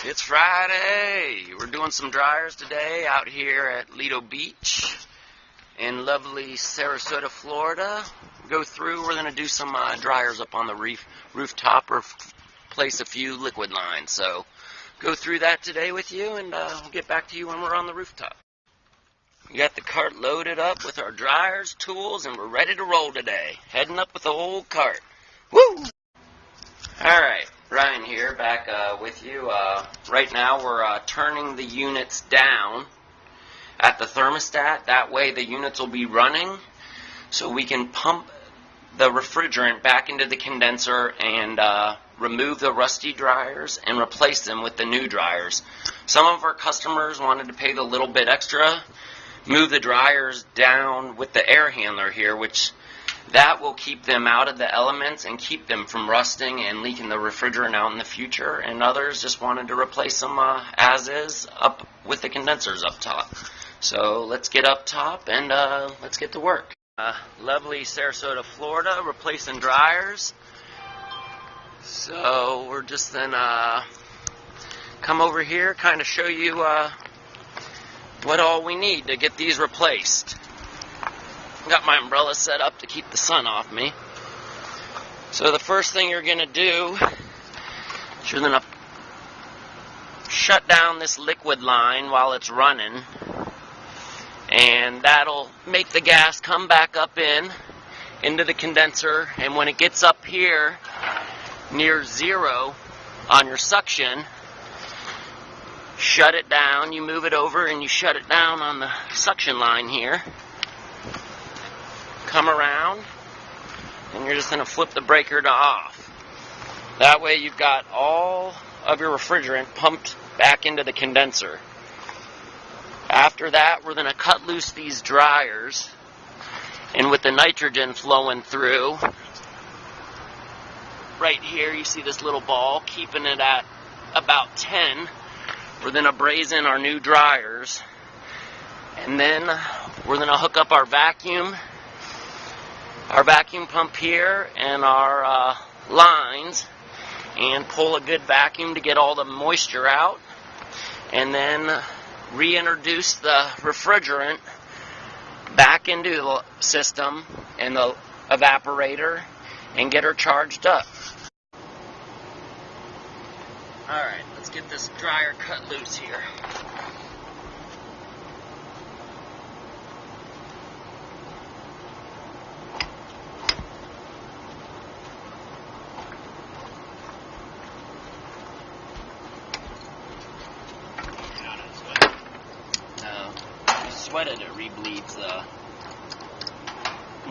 It's Friday. We're doing some dryers today out here at Lido Beach in lovely Sarasota, Florida. Go through, we're going to do some dryers up on the rooftop or place a few liquid lines. So go through that today with you, and we'll get back to you when we're on the rooftop. We got the cart loaded up with our dryers, tools, and we're ready to roll today. Heading up with the whole cart. Woo! Alright, Ryan here, back with you. Right now we're turning the units down at the thermostat. That way the units will be running so we can pump the refrigerant back into the condenser and remove the rusty dryers and replace them with the new dryers. Some of our customers wanted to pay the little bit extra, move the dryers down with the air handler here, which that will keep them out of the elements and keep them from rusting and leaking the refrigerant out in the future. And others just wanted to replace them as is up with the condensers up top. So let's get up top and let's get to work. Lovely Sarasota, Florida, replacing dryers. So we're just then come over here, kind of show you what all we need to get these replaced. Got my umbrella set up to keep the sun off me. So the first thing you're going to do is you're going to shut down this liquid line while it's running, and that'll make the gas come back up into the condenser. And when it gets up here near zero on your suction, shut it down. You move it over and you shut it down on the suction line here. Come around, and you're just going to flip the breaker to off. That way you've got all of your refrigerant pumped back into the condenser. After that, we're going to cut loose these dryers, and with the nitrogen flowing through, right here you see this little ball, keeping it at about 10. We're going to braze in our new dryers, and then we're going to hook up our vacuum pump here and our lines, and pull a good vacuum to get all the moisture out, and then reintroduce the refrigerant back into the system and the evaporator and get her charged up. Alright, let's get this dryer cut loose here. Sweat it rebleeds the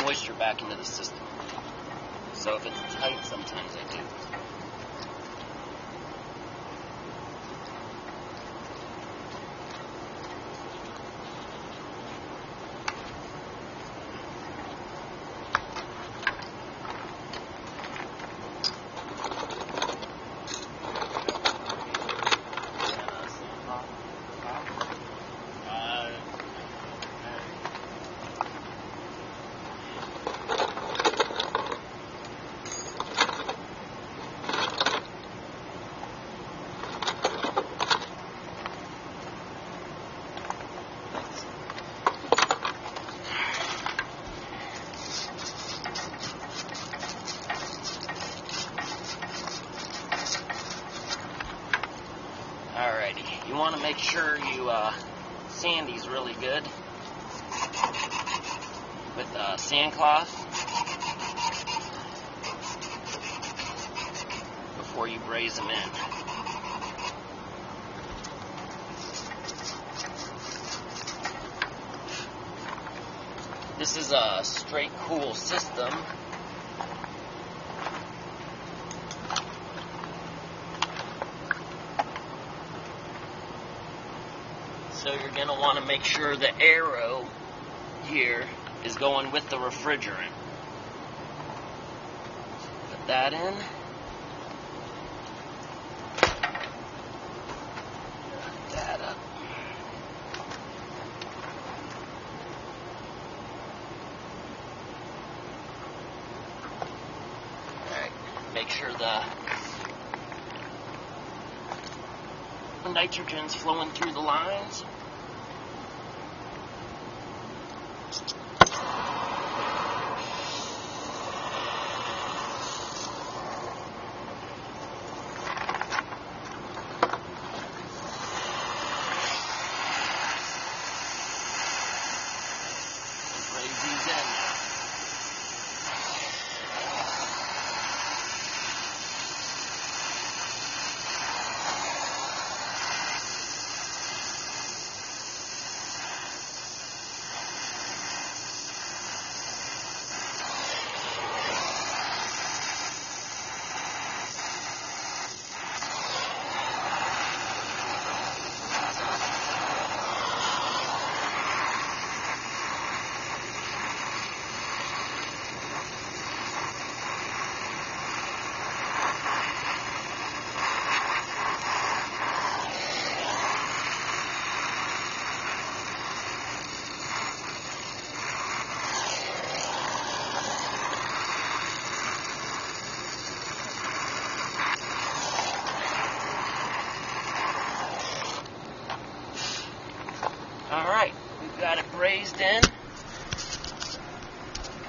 moisture back into the system. So if it's tight, sometimes I do. Alrighty, you want to make sure you sand these really good with sandcloth before you braze them in. This is a straight cool system. So you're going to want to make sure the arrow here is going with the refrigerant. Put that in. Put that up. Alright, make sure the the nitrogen's flowing through the lines. Raise these in now. Alright, we've got it brazed in.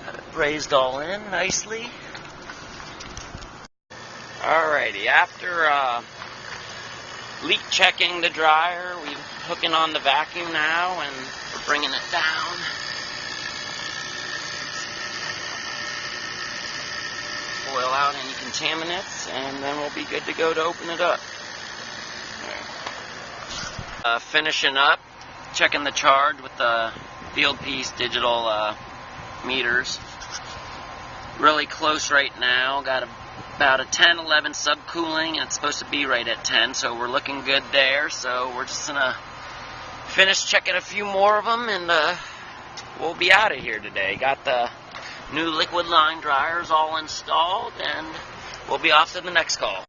Got it brazed all in nicely. Alrighty, after leak checking the dryer, we're hooking on the vacuum now and we're bringing it down. Boil out any contaminants and then we'll be good to go to open it up. Finishing up. Checking the charge with the field piece digital meters. Really close right now. Got about a 10, 11 subcooling, and it's supposed to be right at 10, so we're looking good there. So we're just gonna finish checking a few more of them, and we'll be out of here today. Got the new liquid line dryers all installed, and we'll be off to the next call.